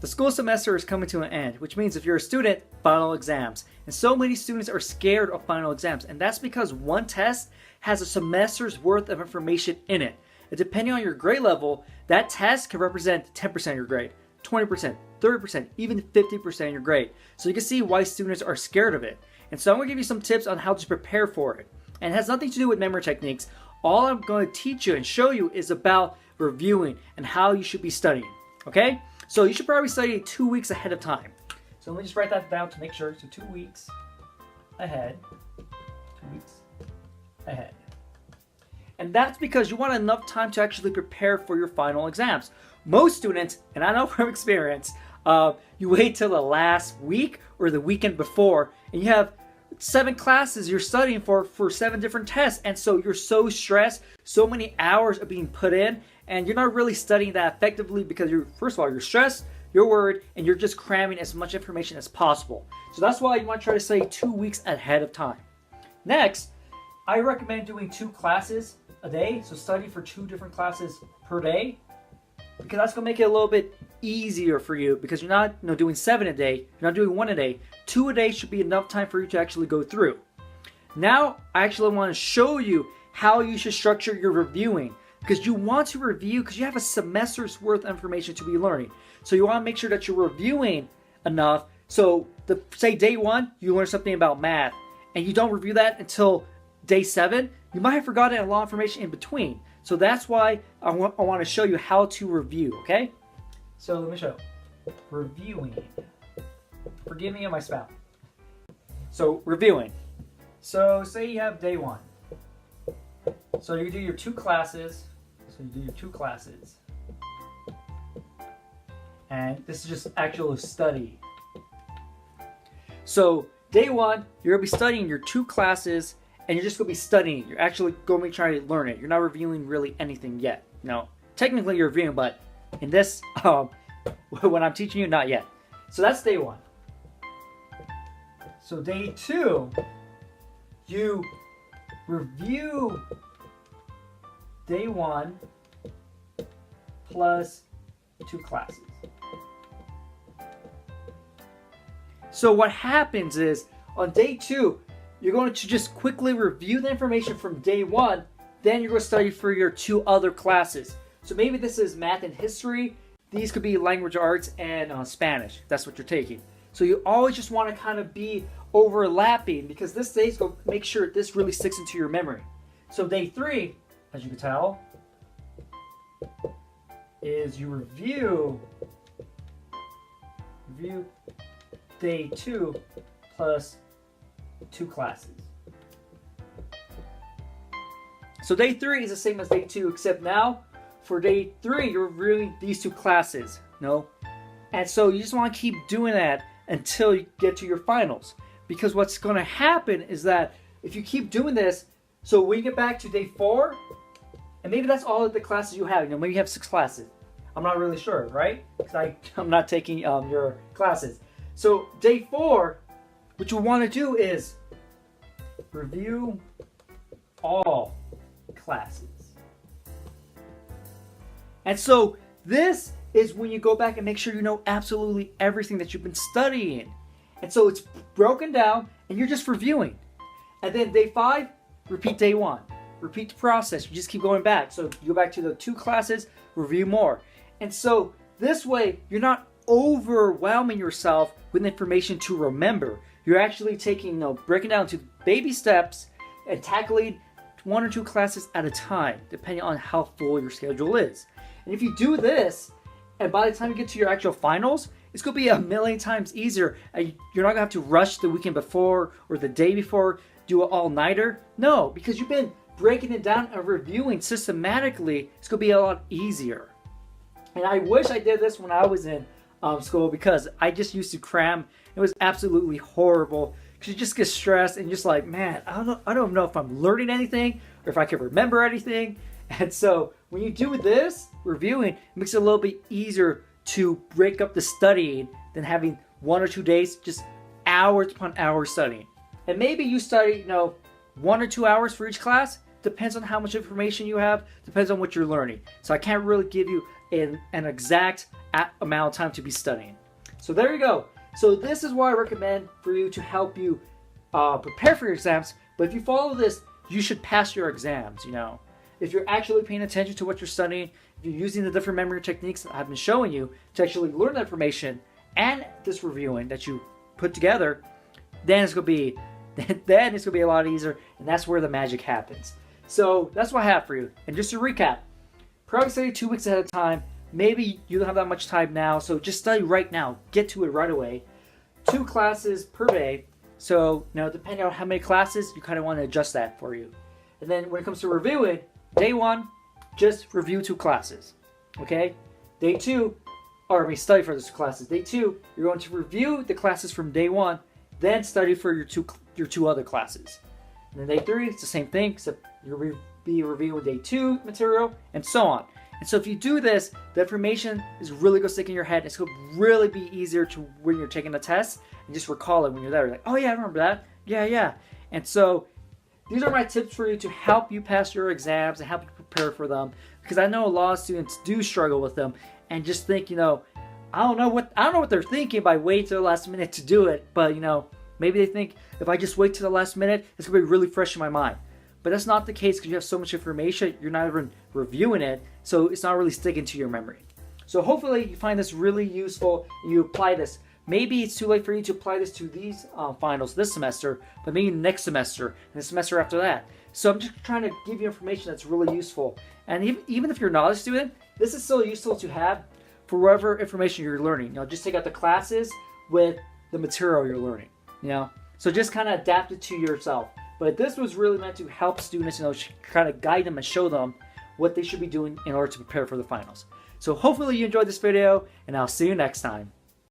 The school semester is coming to an end, which means if you're a student, final exams. And so many students are scared of final exams, and that's because one test has a semester's worth of information in it. And depending on your grade level, that test can represent 10% of your grade, 20%, 30%, even 50% of your grade. So you can see why students are scared of it. And so I'm going to give you some tips on how to prepare for it. And it has nothing to do with memory techniques. All I'm going to teach you and show you is about reviewing and how you should be studying. Okay? So you should probably study 2 weeks ahead of time. So let me just write that down to make sure. So 2 weeks ahead. 2 weeks ahead. And that's because you want enough time to actually prepare for your final exams. Most students, and I know from experience, you wait till the last week or the weekend before, and you have 7 classes you're studying for 7 different tests. And so you're so stressed, so many hours are being put in, and you're not really studying that effectively because first of all, you're stressed, you're worried, and you're just cramming as much information as possible. So that's why you want to try to study 2 weeks ahead of time. Next, I recommend doing 2 classes a day. So study for 2 different classes per day, because that's going to make it a little bit easier for you, because you're not doing 7 a day, you're not doing 1 a day. 2 a day should be enough time for you to actually go through. Now, I actually want to show you how you should structure your reviewing, because you want to review because you have a semester's worth of information to be learning. So you want to make sure that you're reviewing enough. So say day 1, you learn something about math, and you don't review that until day 7, you might have forgotten a lot of information in between. So that's why I want to show you how to review, okay? So let me show. Reviewing. Forgive me on my spout. So reviewing. So say you have day 1. So you do your 2 classes. And this is just actual study. So day 1, you're going to be studying your 2 classes, and you're just going to be studying. You're actually going to be trying to learn it. You're not reviewing really anything yet. No, technically you're reviewing, but in this, when I'm teaching you, not yet. So that's day 1. So day 2, you review day 1 plus 2 classes. So what happens is, on day 2, you're going to just quickly review the information from day 1, then you're going to study for your 2 other classes. So maybe this is math and history. These could be language arts and Spanish. That's what you're taking. So you always just want to kind of be overlapping, because this day's going to make sure this really sticks into your memory. So day 3, as you can tell, is you review day 2 plus 2 classes. So day 3 is the same as day 2, except now for day 3 you're reviewing these 2 classes. No? And so you just want to keep doing that until you get to your finals. Because what's going to happen is that if you keep doing this, so when you get back to day 4, and maybe that's all of the classes you have, maybe you have 6 classes. I'm not really sure, right? Because I'm not taking your classes. So day 4, what you want to do is review all classes. And so this is when you go back and make sure you know absolutely everything that you've been studying. And so it's broken down and you're just reviewing. And then day 5, repeat day 1. Repeat the process. You just keep going back. So you go back to the 2 classes, review more. And so this way, you're not overwhelming yourself with information to remember. You're actually taking, breaking down to baby steps and tackling 1 or 2 classes at a time, depending on how full your schedule is. And if you do this, and by the time you get to your actual finals, it's going to be a million times easier. You're not going to have to rush the weekend before or the day before, do an all-nighter. No, because you've been breaking it down and reviewing systematically, it's going to be a lot easier. And I wish I did this when I was in school, because I just used to cram. It was absolutely horrible, because you just get stressed and you're just like, man, I don't know if I'm learning anything or if I can remember anything. And so when you do this reviewing, it makes it a little bit easier to break up the studying than having 1 or 2 days, just hours upon hours studying. And maybe you study, 1 or 2 hours for each class. Depends on how much information you have. Depends on what you're learning. So I can't really give you in an exact amount of time to be studying. So there you go. So this is what I recommend for you to help you prepare for your exams. But if you follow this, you should pass your exams, you know. If you're actually paying attention to what you're studying, if you're using the different memory techniques that I've been showing you to actually learn that information and this reviewing that you put together, then it's gonna be a lot easier, and that's where the magic happens. So that's what I have for you. And just to recap, periodic study 2 weeks ahead of time. Maybe you don't have that much time now, so just study right now. Get to it right away. 2 classes per day. So now, depending on how many classes, you kind of want to adjust that for you. And then when it comes to reviewing, day 1, just review 2 classes. Okay? Day 2, study for those classes. Day 2, you're going to review the classes from day 1, then study for your two other classes. And then day 3, it's the same thing, except you'll be reviewing day 2 material, and so on. And so if you do this, the information is really going to stick in your head. It's going to really be easier to when you're taking the test and just recall it when you're there. You're like, oh yeah, I remember that. Yeah. And so these are my tips for you to help you pass your exams and help you prepare for them. Because I know a lot of students do struggle with them and just think, I don't know what they're thinking by waiting to the last minute to do it. But maybe they think if I just wait to the last minute, it's going to be really fresh in my mind. But that's not the case because you have so much information, you're not even reviewing it, so it's not really sticking to your memory. So hopefully you find this really useful and you apply this. Maybe it's too late for you to apply this to these finals this semester, but maybe next semester and the semester after that. So I'm just trying to give you information that's really useful. And even if you're not a student, this is still useful to have for whatever information you're learning. Just take out the classes with the material you're learning. So just kind of adapt it to yourself. But this was really meant to help students, kind of guide them and show them what they should be doing in order to prepare for the finals. So hopefully you enjoyed this video, and I'll see you next time.